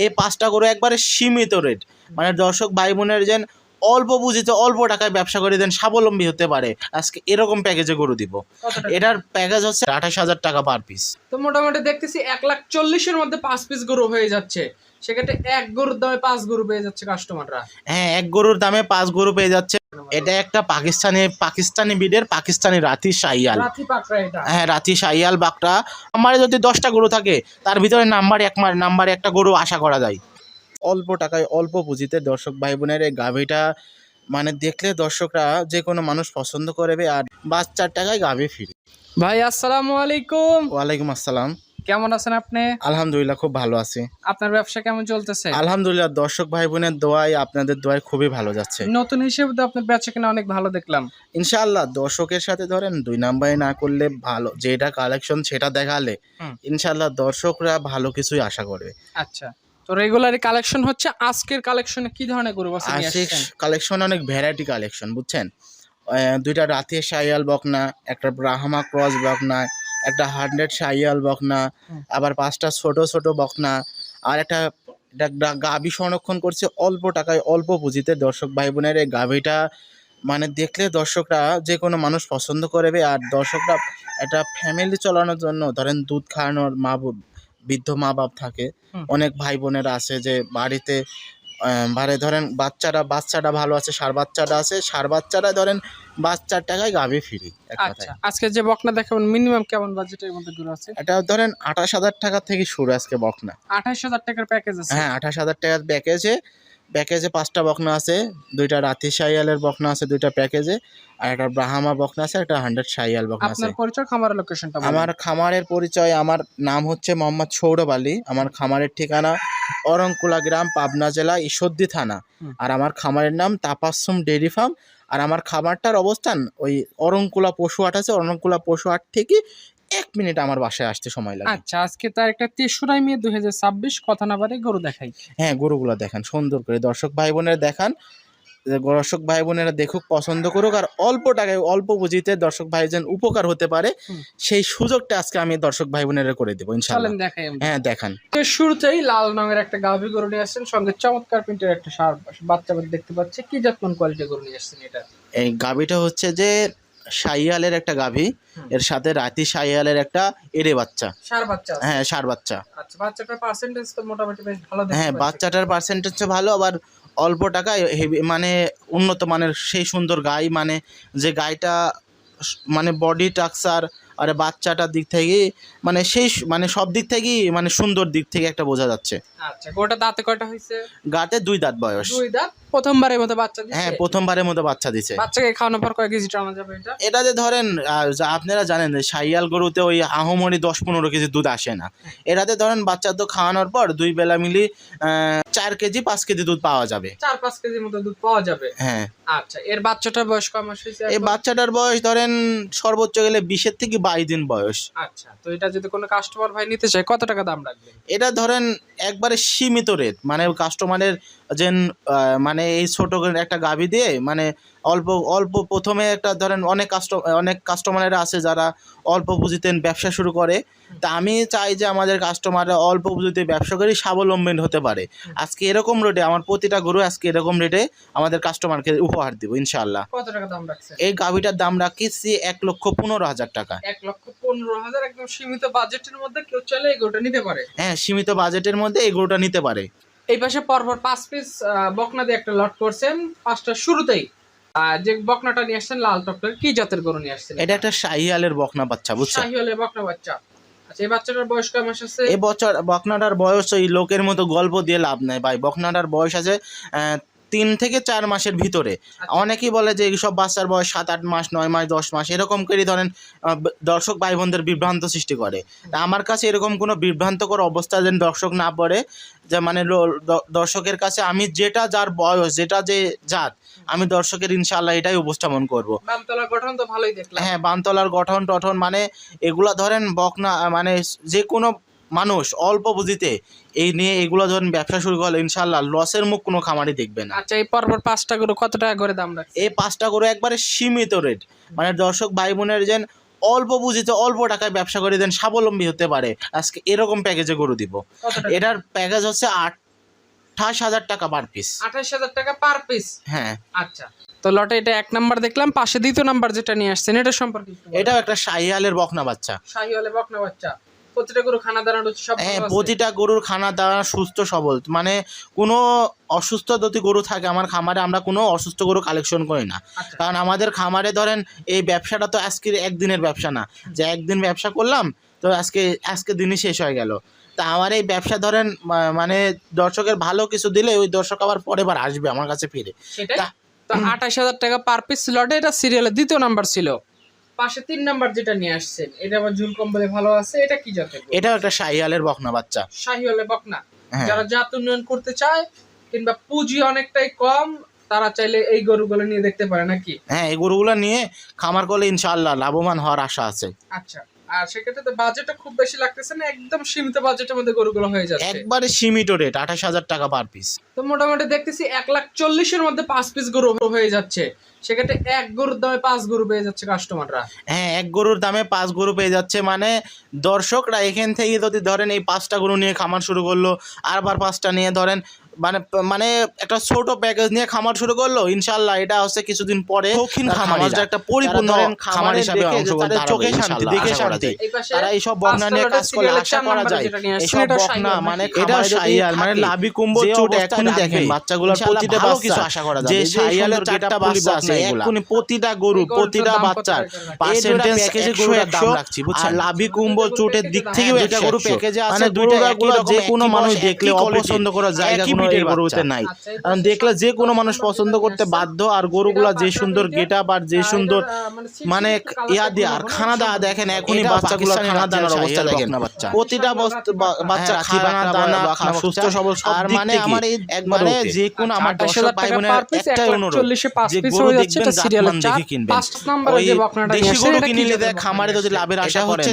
এই ৫টা গরু একবারে সীমিত রেট, মানে দর্শক ভাই বোনের যেন অল্প পুঁজিতে অল্প টাকায় ব্যবসা করে দেন স্বাবলম্বী হতে পারে, আজকে এরকম প্যাকেজে গরু দিব। এটার প্যাকেজ হচ্ছে ২৮,০০০ টাকা পার পিস। তো মোটামুটি দেখতেছি ১,৪০,০০০ মধ্যে ৫ পিস গরু হয়ে যাচ্ছে, সেক্ষেত্রে এক গরুর দামে ৫ গরু পেয়ে যাচ্ছে কাস্টমাররা। হ্যাঁ, এক গরুর দামে ৫ গরু পেয়ে যাচ্ছে। এটা একটা পাকিস্তানি বিডের পাকিস্তানি রাতি শাহিয়াল। রাতি পাকড়া এটা। হ্যাঁ, রাতি শাহিয়াল বাকরা। আমারে যদি 10টা গরু থাকে তার ভিতরে নাম্বারে একটা গরু আশা করা যায়। অল্প টাকায় অল্প পুঁজিতে দর্শক ভাই বোনের এই গাভীটা মানে দেখলে দর্শকরা যে কোনো মানুষ পছন্দ করবে, আর বাচ্চার টাকায় গাভী ফ্রি। ভাই আসসালামু আলাইকুম। ওয়ালাইকুম আসসালাম। কেমন আছেন আপনি? আলহামদুলিল্লাহ, খুব ভালো আছি। আপনার ব্যবসা কেমন চলতেছে? আলহামদুলিল্লাহ, দর্শক ভাই বোনের দোয়ায়, আপনাদের দোয়ায় খুবই ভালো যাচ্ছে। নতুন হিসেবে তো আপনার বেচা কেনা অনেক ভালো দেখলাম। ইনশাআল্লাহ, দর্শকের সাথে ধরেন 2 নাম্বারে না করলে ভালো, যেটা কালেকশন সেটা দেখালে ইনশাআল্লাহ দর্শকরা ভালো কিছুই আশা করবে। আচ্ছা, তো রেগুলারি কালেকশন হচ্ছে, আজকের কালেকশনে কি ধরনের গরু আছে নিয়ে আসছেন? কালেকশন অনেক ভ্যারাইটি কালেকশন, বুঝছেন। 2টা রাতের শাহিয়াল বকনা, একটা ব্রাহ্মা ক্রস বকনা, একটা 100 শাহিয়াল বকনা, আবার 5টা ছোট ছোট বকনা, আর একটা গাভী সংরক্ষণ করছে অল্প টাকায় অল্প পুঁজিতে। দর্শক ভাই বোনের এই গাভীটা মানে দেখলে দর্শকরা যে কোনো মানুষ পছন্দ করবে, আর দর্শকরা একটা ফ্যামিলি চালানোর জন্য ধরেন দুধ খাওয়ানোর বৃদ্ধ মা বাপ থাকে, অনেক ভাই বোনেরা আছে যে বাড়িতে মানে ধরেন বাচ্চাটা ভালো আছে, ষাঁড় বাচ্চাটা আছে, ষাঁড় বাচ্চাটা ধরেন বাচ্চার টাকায় গাভী ফ্রি। আচ্ছা, আজকে যে বকনা দেখাবেন মিনিমাম কেমন বাজেটের মধ্যে গরু আছে? এটা ধরেন ২৮,০০০ টাকা থেকে শুরু আজকে বকনা। ২৮,০০০ টাকার প্যাকেজ আছে? হ্যাঁ, ২৮,০০০ টাকার প্যাকেজে 5টা বকনা আছে, 2টা রাতি শাহিয়ালের বকনা আছে 2টা প্যাকেজে, আর একটা ব্রাহ্মা বকনা আছে, একটা 100 শাহিয়াল বকনা আছে। আপনার পরিচয়, খামারের লোকেশনটা বলুন। আমার খামারের পরিচয়, আমার নাম হচ্ছে মোহাম্মদ সৌরভ আলী। আমার খামারের ঠিকানা অরংকুলা গ্রাম, পাবনা জেলা, ঈশ্বরদী থানা। আর আমার খামারের নাম তাপাসসুম ডেইরি ফার্ম। আর আমার খামারটার অবস্থান ওই অরংকুলা পশু হাট আছে, অরংকুলা পশু হাট থেকে 1 মিনিট আমার বাসায় আসতে সময় লাগে। আচ্ছা, আজকে তার একটা ৩রা মে ২০২৬, কথা না বারে গরু দেখাই। হ্যাঁ, গরুগুলো দেখান সুন্দর করে, দর্শক ভাই বোনেরা দেখান, দর্শক ভাই বোনেরা দেখুক, পছন্দ করুক, আর অল্প টাকায় অল্প পুঁজিতে দর্শক ভাই যেন উপকার হতে পারে সেই সুযোগটা আজকে আমি দর্শক ভাই বোনেরা করে দেবো ইনশাআল্লাহ। চলেন দেখাই। হ্যাঁ, দেখান। তো শুরুতেই লাল রঙের একটা গাভী গরু নিয়ে আসছেন, সঙ্গে চমৎকার প্রিন্টের একটা বাচ্চা দেখতে পাচ্ছি। কি জাত কোন কোয়ালিটির গরু নিয়ে আসছেন এটা? এই গাভীটা হচ্ছে যে শাহিয়ালের একটা গাভী, এর সাথে রাতি শাহিয়ালের একটা এড়ে বাচ্চা। ষাঁড় বাচ্চা? হ্যাঁ, ষাঁড় বাচ্চা। আচ্ছা, বাচ্চাটার পার্সেন্টেজ তো মোটামুটি বেশ ভালো দেখতে হ্যাঁ, পাচ্ছি। বাচ্চাটার পার্সেন্টেজ ভালো, আবার অল্প টাকায় হেভি, মানে উন্নত মানের সেই সুন্দর গাই, মানে যে গাইটা মানে বডি স্ট্রাকচার আর বাচ্চাটার দিক থেকে মানে সেই মানে সব দিক থেকেই মানে সুন্দর দিক থেকে একটা বোঝা যাচ্ছে। আচ্ছা, গোটা দাঁতে কয়টা হইছে? গাতে 2 দাঁত বয়স। 2 দাঁত। প্রথমবারের মতো বাচ্চা দিছে? হ্যাঁ, প্রথমবারের মতো বাচ্চা দিছে। বাচ্চাকে খাওয়ানোর পর কয় কেজি টানা যাবে এটা? এটাতে ধরেন আপনারা জানেন যে শাহিয়াল গরুতে ওই আহমরি 10-15 কেজি দুধ আসে না। এটাতে ধরেন বাচ্চা তো খাওয়ানোর পর 2 বেলা মিলি 4 কেজি 5 কেজি দুধ পাওয়া যাবে। 4-5 কেজির মতো দুধ পাওয়া যাবে। হ্যাঁ। আচ্ছা, এর বাচ্চাটার বয়স কয় মাস হইছে? এই বাচ্চাটার বয়স ধরেন সর্বোচ্চ গেলে 20 থেকে 22 দিন বয়স। আচ্ছা, তো এটা যদি কোনো কাস্টমার ভাই নিতে চায় কত টাকা দাম রাখবেন? এটা ধরেন একবারে সীমিত রেট, মানে কাস্টমারের যেন মানে এই ছোট একটা গাভী দিয়ে মানে অল্প অল্প প্রথমে একটা ধরেন অনেক কাস্টমারেরা আছে যারা অল্প পুঁজিতে ব্যবসা শুরু করে। তা আমি চাই যে আমাদের কাস্টমাররা অল্প পুঁজিতে ব্যবসা করে স্বাবলম্বী হতে পারে। আজকে এরকম রেটে আমার প্রতিটা গরু আজকে এরকম রেটে আমাদের কাস্টমারকে উপহার দেবো ইনশাআল্লাহ। কত টাকা দাম রাখছেন? এই গাভীটার দাম রাখছি ১,১৫,০০০ টাকা। ১,১৫,০০০, একদম সীমিত বাজেটের মধ্যে কেউ চাইলে এই গরুটা নিতে পারে। হ্যাঁ, সীমিত বাজেটের মধ্যে এই গরুটা নিতে পারে। এই পাশে পরপর 5 পিস বকনা দিয়ে একটা লট করছেন, 5টা শুরুতেই। যে বকনাটা নিয়ে আসছেন লাল টকটক, কি জাতের গরু নিয়ে আসছেন? এটা একটা শাহিয়ালের বকনা বাচ্চা, বুঝছেন? শাহিওয়ালের বকনা বাচ্চা। আচ্ছা, এই বাচ্চাটার বয়স কয় মাস আছে? এই বছর বকনাটার বয়স ওই লোকের মতো গল্প দিয়ে লাভ নাই ভাই। বকনাটার বয়স আছে 3 থেকে 4 মাসের ভিতরে। অনেকেই বলে যে এইসব বাচ্চার বয়স 7-8 মাস, 9 মাস, 10 মাস, এরকম করে ধরেন দর্শক ভাই বোনদের বিভ্রান্ত সৃষ্টি করে। আমার কাছে এরকম কোনো বিভ্রান্তকর অবস্থা যেন দর্শক না পড়ে, যে মানে দর্শকের কাছে আমি যেটা যার বয়স, যেটা যে জাত, আমি দর্শকের ইনশাআল্লাহ এটাই উপস্থাপন করব। বামতলার গঠন তো ভালোই দেখলাম। হ্যাঁ, বামতলার গঠন মানে এগুলা ধরেন বকনা মানে যে কোনো মানুষ অল্প পুঁজিতে এই নিয়ে এগুলো ধরেন ব্যবসা শুরু করলে ইনশাআল্লাহ লসের মুখ কোনো খামারই দেখবে না। আচ্ছা, এই পরপর 5টা গরু কত টাকা করে দাম রাখছেন? এই 5টা গরু একবারে সীমিত রেট, মানে দর্শক ভাই বোনের যেন অল্প পুঁজিতে অল্প টাকায় ব্যবসা করে দেন স্বাবলম্বী হতে পারে, আজকে এরকম প্যাকেজে গরু দিব। এটার প্যাকেজ হচ্ছে 28,000 টাকা পার পিস। 28,000 টাকা পার পিস। হ্যাঁ আচ্ছা, তো লটে এটা 1 নাম্বার দেখলাম, পাশে দ্বিতীয় নাম্বার যেটা নিয়ে আসছেন এটা সম্পর্কে একটু বলেন। এটাও একটা শাহিওয়ালের বকনা বাচ্চা। শাহিওয়ালের বকনা বাচ্চা। প্রতিটা গরু খানা দানা রুচি সব হ্যাঁ, ভালো আছে? প্রতিটা গরুর খানা দানা সুস্থ সবল, মানে কোনো অসুস্থ যদি গরু থাকে আমার খামারে, আমরা কোনো অসুস্থ গরু কালেকশন করি না। আচ্ছা, কারণ আমাদের খামারে ধরেন এই ব্যবসাটা তো আজকের একদিনের ব্যবসা না, যে একদিন ব্যবসা করলাম তো আজকে দিনই শেষ হয়ে গেল। তা আমার এই ব্যবসা ধরেন মানে দর্শকের ভালো কিছু দিলে ওই দর্শক আবার পরের বার আসবে আমার কাছে ফিরে। সেটাই। তো 28,000 টাকা পার পিস লটে এটা সিরিয়ালের দ্বিতীয় নাম্বার ছিল। পাশে 3 নাম্বার যেটা নিয়ে আসছেন এটা আবার ঝুল কম্বলে ভালো আছে, এটা কি জাতের গরু? এটাও একটা শাহিওয়ালের বকনা বাচ্চা। শাহিওয়ালের বকনা। হ্যাঁ। যারা জাত উন্নয়ন করতে চায় কিংবা পুঁজি অনেকটাই কম, তারা চাইলে এই গরুগুলো নিয়ে দেখতে পারে নাকি? হ্যাঁ, এই গরুগুলো নিয়ে খামার করলে ইনশাআল্লাহ লাভবান হওয়ার আশা আছে। আচ্ছা, আর সেক্ষেত্রে তো বাজেটটা খুব বেশি লাগতেছে না, একদম সীমিত বাজেটের মধ্যে গরুগুলো হয়ে যাচ্ছে। একবারে সীমিত রেট 28,000 টাকা পার পিস। তো মোটামুটি দেখতেছি 1,40,000-এর মধ্যে 5 পিস গরু হয়ে যাচ্ছে। সেক্ষেত্রে এক গরুর দামে 5 গরু পেয়ে যাচ্ছে কাস্টমাররা। হ্যাঁ, এক গরুর দামে 5 গরু পেয়ে যাচ্ছে, মানে দর্শকরা এখান থেকে যদি ধরেন এই 5টা গরু নিয়ে খামার শুরু করলো, আরবার 5টা নিয়ে ধরেন মানে মানে একটা ছোট প্যাকেজ নিয়ে খামার শুরু করলো, ইনশাআল্লাহ এটা হচ্ছে কিছুদিন পরে শৌখিন খামারিরা একটা পরিপূর্ণ খামার হিসেবে অংশগ্রহণ করবে। চোখে শান্তি, দেখে শান্তি, এই পাশে তারা এইসব বকনা নিয়ে কাজ করলে আশা করা যায় এইসব বকনা মানে এটা শাহিয়াল মানে লাভি কুম্ভ চোট এখনই দেখেন বাচ্চাগুলোর প্রতিটা বাচ্চা কিছু আশা করা যায়। যে শাহিয়ালের 4টা বাচ্চা আছে এখনই প্রতিটা গরু প্রতিটা বাচ্চার পার্সেন্টেজ প্যাকেজে গরুর দাম রাখছি বুঝছেন। আর লাভি কুম্ভ চোটের দিক থেকেও একটা গরু প্যাকেজে আছে, মানে দুইটা গরু যে কোনো মানুষ দেখলে অপছন্দ করার জায়গা কোনো এই গরুতে নাই। কারণ দেখলে যে কোনো মানুষ পছন্দ করতে বাধ্য। আর গরুগুলা যে সুন্দর গেটআপ আর যে সুন্দর মানে ইয়া দিয়ে আর খানা দাওয়া দেখেন এখনই বাচ্চাগুলো খানা দানার অবস্থা দেখেন, প্রতিটা বাচ্চা খানা দানা সুস্থ সবল সব আর মানে আমার এই একবারে যে কোনো আমার দর্শক ভাই বোনের একটাই অনুরোধ যে গরু দেখবেন জাতমান দেখে কিনবেন। ওই দেশি গরু কিনলে দেখ খামারে যদি লাভের আশা করেন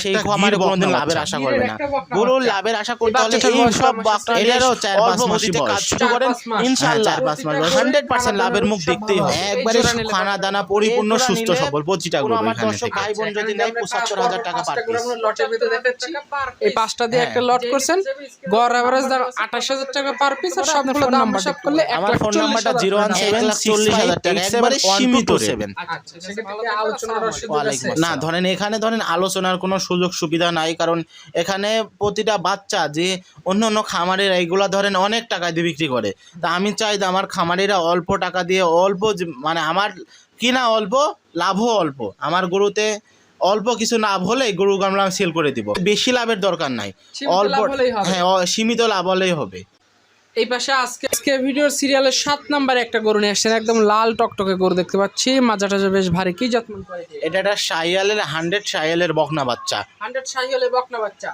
সেই খামারে কোনোদিন লাভের আশা করবে না। গরুর লাভের আশা করতে হলে এই সব বাচ্চা এটারও 4-5 মাস কাজ শুরু করেন ইনশাআল্লাহ 4-5 মাস 100% লাভের মুখ দেখতেই হবে। একবারে খানা দানা পরিপূর্ণ সুস্থ সবল প্রতিটা গরু আমার দর্শক ভাই বোন যদি নেয় 75,000 টাকা পার পিস। আমরা লটের ভিতরে দেখাচ্ছি এই 5টা দিয়ে একটা লট করছেন, গড় এভারেজ দাম 28,000 টাকা পার পিস। আর সবগুলো দাম হিসাব করলে আমার ফোন নাম্বারটা 01740,000 টাকা একবারে সীমিত 7। আচ্ছা, সেক্ষেত্রে আলোচনার সুযোগ আছে না ধরেন এখানে ধরেন আলোচনার কোনো সুযোগ সুবিধা নাই, কারণ এখানে প্রতিটা বাচ্চা যে অন্য খামারের এইগুলা ধরেন অনেক টাকা দিয়ে বিক্রি করে, তা আমি চাই যে আমার খামারিরা অল্প টাকা দিয়ে অল্প মানে আমার কিনা অল্প লাভও অল্প, আমার গরুতে অল্প কিছু লাভ হলে গরু আমরা সেল করে দিব, বেশি লাভের দরকার নাই, অল্প হ্যাঁ সীমিত লাভ হলেই হবে। এই পাশে আজকে ভিডিওর সিরিয়ালের 7 নম্বরে একটা গরু নিয়ে আসছেন, একদম লাল টকটকে গরু দেখতে পাচ্ছি, মাজাটা বেশ ভারী, কি জাতমান কোয়ালিটি? এটা একটা শাহিওয়ালের 100 শাহিওয়ালের বকনা বাচ্চা। 100 শাহিওয়ালের বকনা বাচ্চা।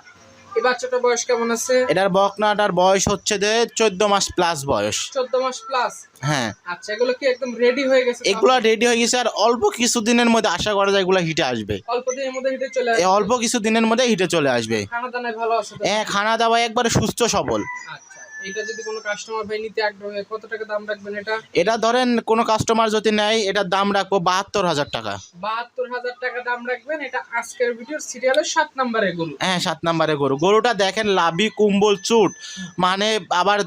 এই বাচ্চাটার বয়স কেমন আছে? এটার বকনাটার বয়স হচ্ছে যে 14 মাস প্লাস বয়স। 14 মাস প্লাস। হ্যাঁ। আচ্ছা, এগুলো কি একদম রেডি হয়ে গেছে? এগুলো রেডি হয়ে গেছে, আর অল্প কিছু দিনের মধ্যে আশা করা যায় এগুলো হিটে আসবে। অল্প দিনের মধ্যে হিটে চলে আসবে। অল্প কিছু দিনের মধ্যে হিটে চলে আসবে। খানা দানায় ভালো আছে তো? হ্যাঁ, খানা দাওয়া একবারে সুস্থ সবল। আচ্ছা, এটা যদি কোনো কাস্টমার ভাই নিতে আগ্রহী, কত টাকা দাম রাখবেন এটা? এটা ধরেন কোনো কাস্টমার যদি নেয় এটার দাম রাখবো 72,000 টাকা। 72,000 টাকা দাম রাখবেন। এটা আজকের ভিডিওর সিরিয়ালের 7 নম্বরে গরু। হ্যাঁ, 7 নম্বরে গরু। গরুটা দেখেন লাভি কুম্বল চুট, মানে আবার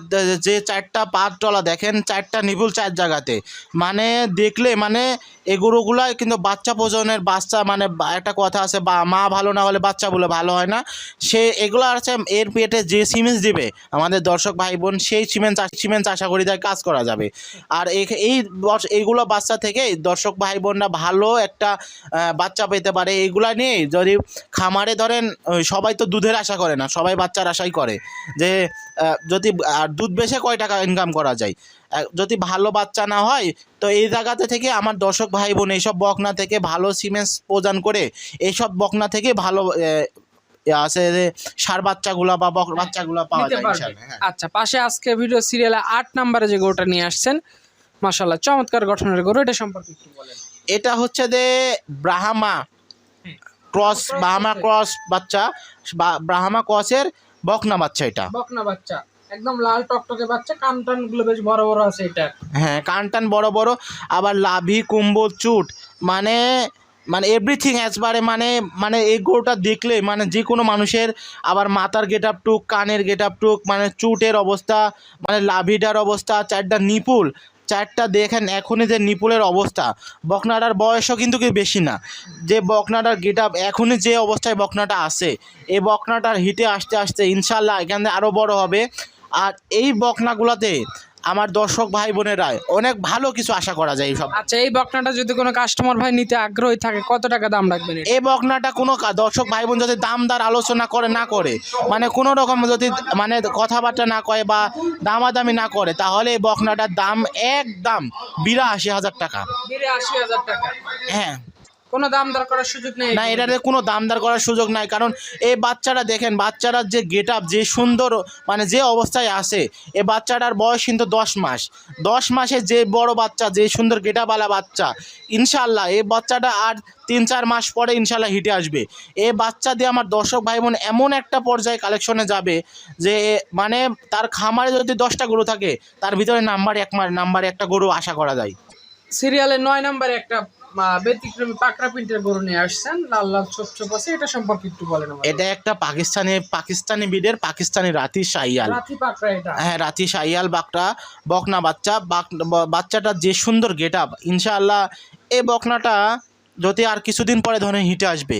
যে 4টা পাত তলা দেখেন 4টা নিবুল 4 জায়গাতে, মানে দেখলে মানে এই গরুগুলা কিন্তু বাচ্চা প্রজনের বাচ্চা, মানে একটা কথা আছে মা ভালো না হলে বাচ্চা বলে ভালো হয় না, সে এগুলো আছে এর পেটে যে সিমেন্স দিবে আমাদের দর্শক ভাই বোন সেই সিমেন্স আশা করি তাই কাজ করা যাবে। আর এইগুলো বাচ্চা থেকে দর্শক ভাই বোনরা ভালো একটা বাচ্চা পেতে পারে। এইগুলা নিয়ে যদি খামারে ধরেন সবাই তো দুধের আশা করে না, সবাই বাচ্চার আশাই করে যে যদি দুধ বেচে কয় টাকা ইনকাম করা যায়। যদি ভালো বাচ্চা না হয় তো এই জায়গাতে থেকে আমার দর্শক ভাই বোন এইসব বকনা থেকে ভালো সিমেন্স প্রদান করে এইসব বকনা থেকে ভালো আছে যে সার বাচ্চাগুলা বা বক বাচ্চাগুলা পাওয়া যায় ইনশাআল্লাহ। আচ্ছা, পাশে আজকে ভিডিও সিরিয়ালে 8 নম্বরে যে গরুটা নিয়ে আসছেন, মাশাআল্লাহ চমৎকার গঠনের গরু, এটা সম্পর্কে একটু বলেন। এটা হচ্ছে যে ব্রাহ্মা ক্রস বাচ্চা, ব্রাহ্মা ক্রসের বকনা বাচ্চা। এটা বকনা বাচ্চা একদম লাল টকটকে বাচ্চা, কান টান গুলো বেশ বড় বড় আছে এটা। হ্যাঁ, কান টান বড় বড়, আবার লাভি কুম্বল চুট, মানে মানে এভরিথিং একবারে মানে মানে এই গরুটা দেখলে মানে যে কোনো মানুষের আবার মাথার গেট আপ টুক, কানের গেট আপ টুক, মানে চুটের অবস্থা, মানে লাভিটার অবস্থা, চারটা নিপুল, চারটা দেখেন এখনই যে নিপুলের অবস্থা, বকনাটার বয়সও কিন্তু কি বেশি না, যে বকনাটার গেট আপ এখনই যে অবস্থায় বকনাটা আছে, এই বকনাটার হিটে আসতে আসতে ইনশাল্লাহ এখানে আরও বড় হবে। আর এই বকনাগুলোতে আমার দর্শক ভাই বোনেরা অনেক ভালো কিছু আশা করা যায় এইসব। আচ্ছা, এই বকনাটা যদি কোনো কাস্টমার ভাই নিতে আগ্রহী থাকে কত টাকা দাম রাখবেন এটা? এই বকনাটা কোনো দর্শক ভাই বোন যদি দামদার আলোচনা করে না করে, মানে কোনো রকম যদি মানে কথাবার্তা না কয় বা দামাদামি না করে, তাহলে এই বকনাটার দাম একদম 82,000 টাকা। ৮২,০০০ টাকা? হ্যাঁ, কোনো দাম দর করার সুযোগ নেই? না, এটাতে কোনো দামদার করার সুযোগ নাই, কারণ এই বাচ্চাটা দেখেন, বাচ্চাটার যে গেট আপ, যে সুন্দর মানে যে অবস্থায় আছে, এই বাচ্চাটার বয়স কিন্তু 10 মাস। 10 মাসে যে বড় বাচ্চা, যে সুন্দর গেট আপওয়ালা বাচ্চা, ইনশাল্লাহ এই বাচ্চাটা আর 3-4 মাস পরে ইনশাল্লাহ হিটে আসবে। এই বাচ্চা দিয়ে আমার দর্শক ভাই বোন এমন একটা পর্যায়ে কালেকশনে যাবে যে মানে তার খামারে যদি 10টা গরু থাকে, তার ভিতরে নাম্বারে একটা গরু আশা করা যায়। সিরিয়ালে 9 নম্বরে একটা ব্যতিক্রমী পাকড়া প্রিন্টের গরু নিয়ে আসছেন, লাল লাল ছোপ ছোপ আছে, এটা সম্পর্কে একটু বলেন আমাকে। এটা একটা পাকিস্তানি বিডের পাকিস্তানি রাতি শাহিয়াল। রাতি পাকড়া এটা? হ্যাঁ, রাতি শাহিয়াল বকনা বাচ্চা। বাচ্চাটার যে সুন্দর গেট আপ, ইনশাআল্লাহ এই বকনাটা যদি আর কিছুদিন পরে ধরেন হিটে আসবে,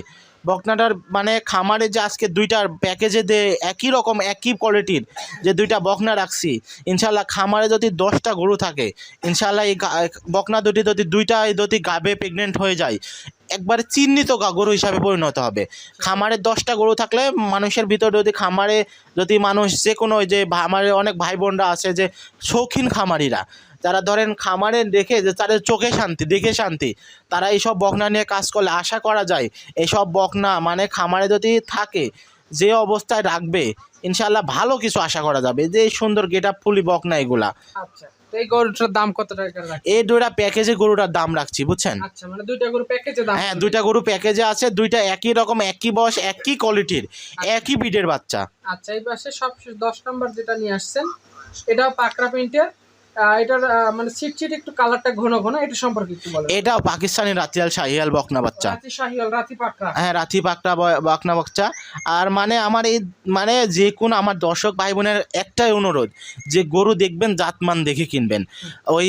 বকনাটার মানে খামারে যে আজকে দুইটার প্যাকেজে যে একই রকম একই কোয়ালিটির যে দুইটা বকনা রাখছি, ইনশাআল্লাহ খামারে যদি 10টা গরু থাকে, ইনশাআল্লাহ এই বকনা দুইটাই যদি গাবে প্রেগনেন্ট হয়ে যায়, একবারে চিহ্নিত গরু হিসাবে পরিণত হবে। খামারে 10টা গরু থাকলে মানুষের ভিতরে যদি খামারে যদি মানুষ যে কোনো যে আমার অনেক ভাই বোনরা আছে যে শৌখিন খামারিরা, যারা ধরেন খামারে দেখে যে তাদের চোখে শান্তি, দেখে শান্তি, তারা এইসব বকনা নিয়ে কাজ করলে আশা করা যায় এইসব বকনা মানে খামারে যদি থাকে, যে অবস্থায় রাখবে ইনশাআল্লাহ ভালো কিছু আশা করা যাবে, যে এই সুন্দর গেট আপ ফুলি বকনা এগুলা। আচ্ছা, তো এই গরুটার দাম কত টাকা রাখছেন? এই দুইটা প্যাকেজে গরুটার দাম রাখছি, বুঝছেন? আচ্ছা, মানে দুইটা গরু প্যাকেজে দাম? হ্যাঁ, দুইটা গরু প্যাকেজে আছে, দুইটা একই রকম, একই বয়স, একই কোয়ালিটির, একই বিডের বাচ্চা। আচ্ছা, এই পাশে সবশেষ 10 নম্বর যেটা নিয়ে আসছেন, এটাও পাকড়া প্রিন্টের, এটার মানে সিট একটু কালারটা ঘন ঘন, এটা সম্পর্কে একটু বলেন। এটাও পাকিস্তানি রাতিয়াল শাহিয়াল বকনা বাচ্চা। রাতি শাহিওয়াল, রাতি পাকড়া? হ্যাঁ, রাতি পাকড়া বকনা বাচ্চা। আর মানে আমার এই মানে যে কোনো আমার দর্শক ভাই বোনের একটাই অনুরোধ, যে গরু দেখবেন জাতমান দেখে কিনবেন। ওই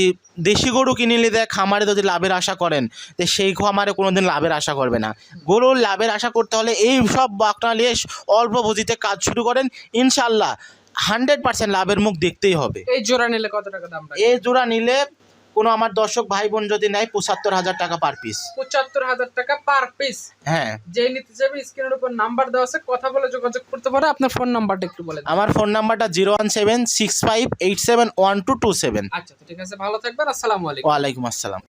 দেশি গরু কিনলে দেয় খামারে যদি লাভের আশা করেন, তো সেই খামারে কোনোদিন লাভের আশা করবে না। গরুর লাভের আশা করতে হলে এই সব বকনা নিয়ে অল্প পুঁজিতে কাজ শুরু করেন, ইনশাল্লাহ 100% লাভের মুখ দেখতেই হবে। এই জোড়া নিলে কত টাকা দাম রাখবেন? এই জোড়া নিলে কোনো আমার দর্শক ভাই বোন যদি নেয় 75,000 টাকা পার পিস। 75,000 টাকা পার পিস? হ্যাঁ। যেই নিতে চাইবে স্ক্রিনের উপর নাম্বার দেওয়া আছে, কথা বলে যোগাযোগ করতে পারে। আপনার ফোন নাম্বারটা একটু বলে দিন। আমার ফোন নাম্বারটা 01765871227। আচ্ছা, তো ঠিক আছে, ভালো থাকবেন, আসসালামু আলাইকুম। ওয়ালাইকুম আসসালাম।